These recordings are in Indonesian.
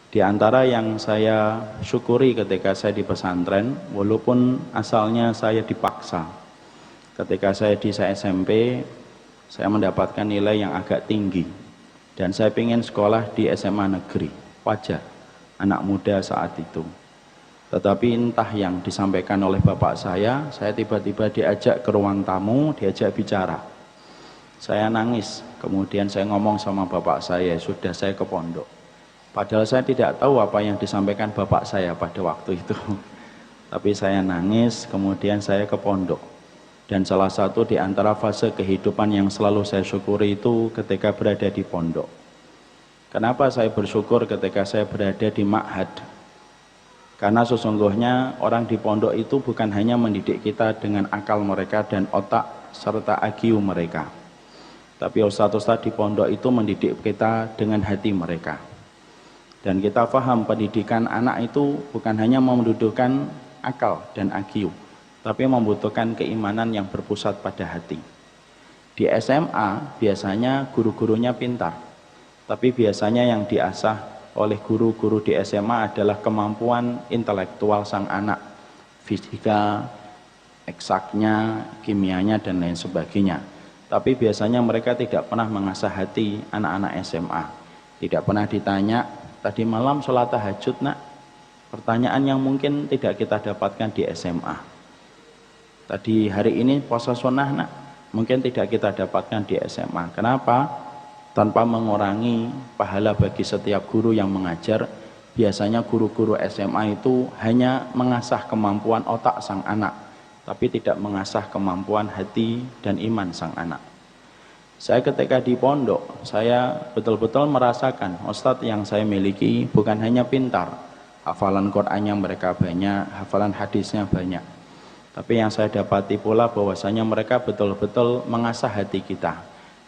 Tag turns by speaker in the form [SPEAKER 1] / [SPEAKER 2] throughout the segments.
[SPEAKER 1] Di antara yang saya syukuri ketika saya di pesantren, walaupun asalnya saya dipaksa. Ketika saya di SMP, saya mendapatkan nilai yang agak tinggi. Dan saya ingin sekolah di SMA negeri. Wajar, anak muda saat itu. Tetapi entah yang disampaikan oleh bapak saya tiba-tiba diajak ke ruang tamu, diajak bicara. Saya nangis, kemudian saya ngomong sama bapak saya, sudah saya ke pondok. Padahal saya tidak tahu apa yang disampaikan bapak saya pada waktu itu. Tapi saya nangis, kemudian saya ke pondok. Dan salah satu di antara fase kehidupan yang selalu saya syukuri itu ketika berada di pondok. Kenapa saya bersyukur ketika saya berada di ma'had? Karena sesungguhnya orang di pondok itu bukan hanya mendidik kita dengan akal mereka dan otak serta IQ mereka. Tapi ustadz-ustadz di pondok itu mendidik kita dengan hati mereka. Dan kita paham pendidikan anak itu bukan hanya membutuhkan akal dan IQ, tapi membutuhkan keimanan yang berpusat pada hati. Di SMA biasanya guru-gurunya pintar, tapi biasanya yang diasah oleh guru-guru di SMA adalah kemampuan intelektual sang anak, fisika, eksaknya, kimianya, dan lain sebagainya. Tapi biasanya mereka tidak pernah mengasah hati anak-anak SMA. Tidak pernah ditanya, tadi malam sholat tahajud nak? Pertanyaan yang mungkin tidak kita dapatkan di SMA. Tadi hari ini puasa sunnah nak? Mungkin tidak kita dapatkan di SMA. Kenapa? Tanpa mengurangi pahala bagi setiap guru yang mengajar, biasanya guru-guru SMA itu hanya mengasah kemampuan otak sang anak, tapi tidak mengasah kemampuan hati dan iman sang anak. Saya ketika di pondok, saya betul-betul merasakan ustadz yang saya miliki bukan hanya pintar, hafalan Qur'annya mereka banyak, hafalan hadisnya banyak, tapi yang saya dapati pula bahwasanya mereka betul-betul mengasah hati kita,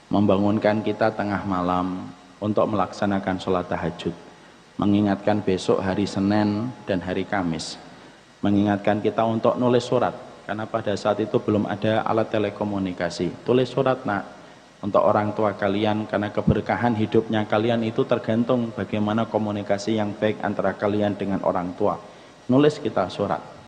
[SPEAKER 1] membangunkan kita tengah malam untuk melaksanakan sholat tahajud, mengingatkan besok hari Senin dan hari Kamis, mengingatkan kita untuk nulis surat, karena pada saat itu belum ada alat telekomunikasi. Tulis surat nak, untuk orang tua kalian, karena keberkahan hidupnya kalian itu tergantung bagaimana komunikasi yang baik antara kalian dengan orang tua. Nulis kita surat.